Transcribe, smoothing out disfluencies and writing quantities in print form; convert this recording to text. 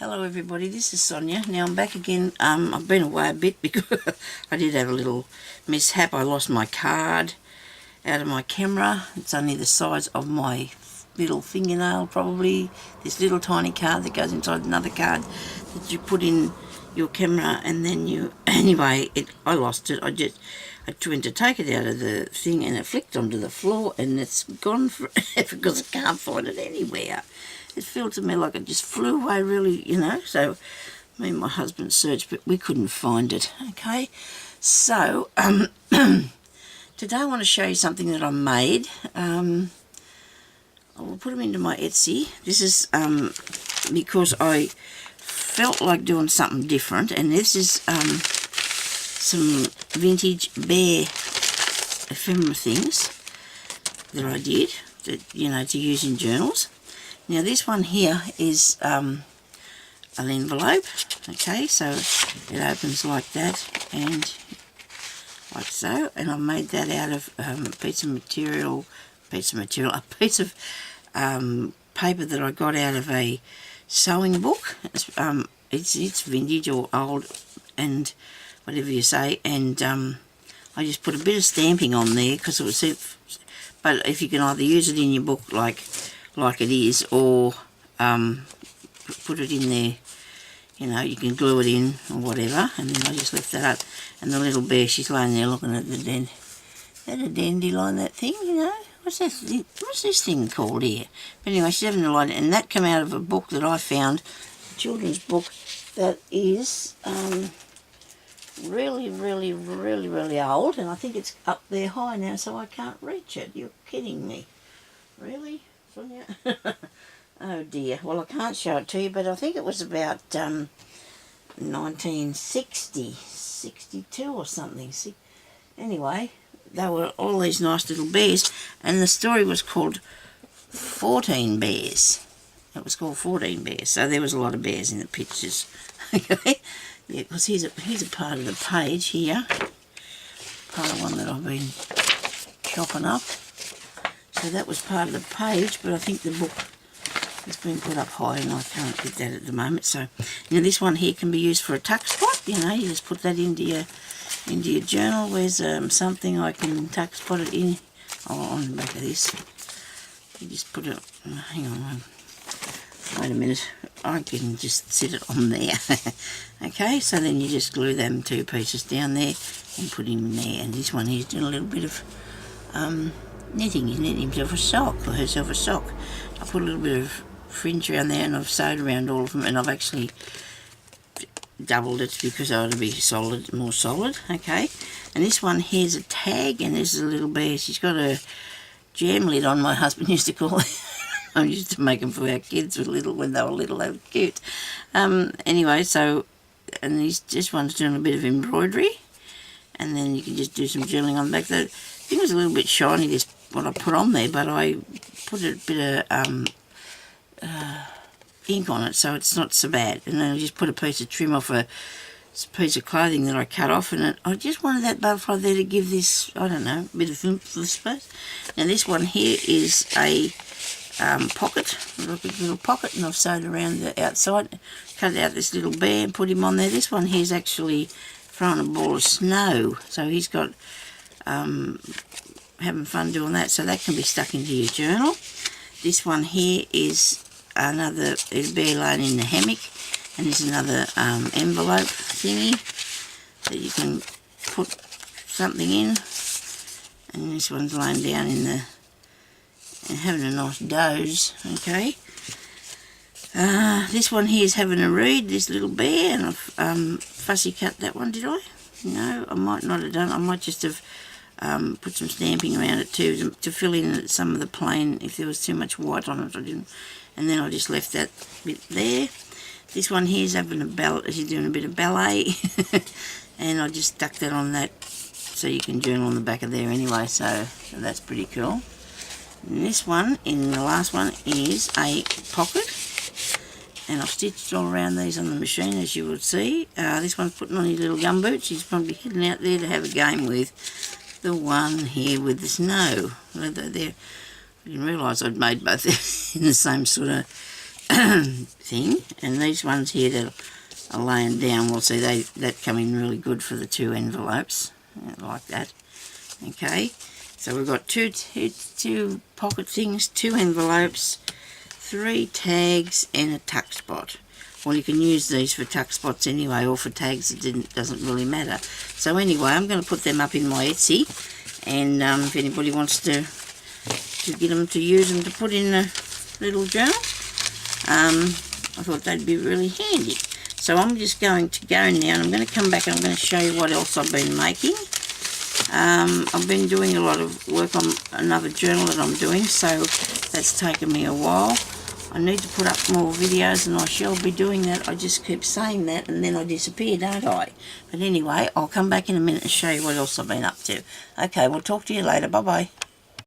Hello everybody, this is Sonia. Now I'm back again. I've been away a bit because I did have a little mishap. I lost my card out of my camera. It's only the size of my little fingernail probably. This little tiny card that goes inside another card that you put in your camera, and then you... Anyway, I lost it. I went to take it out of the thing and it flicked onto the floor and it's gone forever because I can't find it anywhere. It felt to me like it just flew away really, so me and my husband searched but we couldn't find it. Okay, so today I want to show you something that I made. I will put them into my Etsy. This is because I felt like doing something different, and this is some vintage bear ephemera things that I did that, to use in journals. Now this one here is an envelope. Okay, so it opens like that and like so, and I made that out of a piece of paper that I got out of a sewing book. It's vintage or old and whatever you say, and I just put a bit of stamping on there because it was, but if you can either use it in your book like it is, or put it in there, you can glue it in or whatever. And then I just left that up, and the little bear, she's laying there looking at the dandelion, that thing, what's this thing called here? But anyway, she's having a light, and that came out of a book that I found, a children's book that is really old, and I think it's up there high now, so I can't reach it. You're kidding me. Really, Sonia? Oh dear. Well, I can't show it to you, but I think it was about 1960, 62 or something. See? Anyway, they were all these nice little bears, and the story was called 14 Bears. It was called 14 Bears, so there was a lot of bears in the pictures. Okay? Yeah, because here's a part of the page here, part of one that I've been chopping up. So that was part of the page, but I think the book has been put up high and I can't get that at the moment. So now this one here can be used for a tuck spot. You just put that into your journal. Where's something I can tuck spot it in? Oh, on the back of this. You just put it. Hang on. Wait a minute. I can just sit it on there. Okay, so then you just glue them two pieces down there and put him in there. And this one here's doing a little bit of knitting. He's knitting himself a sock, or herself a sock. I put a little bit of fringe around there, and I've sewed around all of them, and I've actually doubled it because I want to be solid, more solid. Okay, and this one here's a tag, and there's a little bear. She's got a jam lid on, my husband used to call it. I used to make them for our kids when they were little. They were cute. Anyway, so, and this one's doing a bit of embroidery, and then you can just do some journaling on the back. The thing was a little bit shiny, this what I put on there, but I put a bit of ink on it, so it's not so bad. And then I just put a piece of trim off a piece of clothing that I cut off, and I just wanted that butterfly there to give this, I don't know, a bit of oomph, I suppose. Now this one here is a pocket, a little pocket, and I've sewed around the outside, cut out this little bear and put him on there. This one here is actually throwing a ball of snow, so he's got having fun doing that, so that can be stuck into your journal. This one here is another bear laying in the hammock, and there's another envelope thingy that you can put something in, and this one's laying down in the and having a nice doze. Okay, this one here is having a read, this little bear, and I've fussy cut that one. Did I? No, I might not have done. I might just have put some stamping around it too to fill in some of the plain if there was too much white on it. I didn't, and then I just left that bit there. This one here is having she's doing a bit of ballet, and I just stuck that on that so you can journal on the back of there anyway. So that's pretty cool. And this one, in the last one, is a pocket, and I've stitched all around these on the machine, as you would see. This one's putting on his little gumboots. He's probably heading out there to have a game with the one here with the snow. There, I didn't realise I'd made both in the same sort of thing, and these ones here that are laying down, we'll see that come in really good for the 2 envelopes, like that. Okay, so we've got two pocket things, 2 envelopes, 3 tags, and a tuck spot. Well, you can use these for tuck spots anyway, or for tags. It doesn't really matter. So anyway, I'm going to put them up in my Etsy, and if anybody wants to get them, to use them to put in a little journal, I thought they'd be really handy. So I'm just going to go now, and I'm going to come back and I'm going to show you what else I've been making. I've been doing a lot of work on another journal that I'm doing, so that's taken me a while. I need to put up more videos, and I shall be doing that. I just keep saying that and then I disappear, don't I? But anyway, I'll come back in a minute and show you what else I've been up to. Okay, we'll talk to you later. Bye-bye.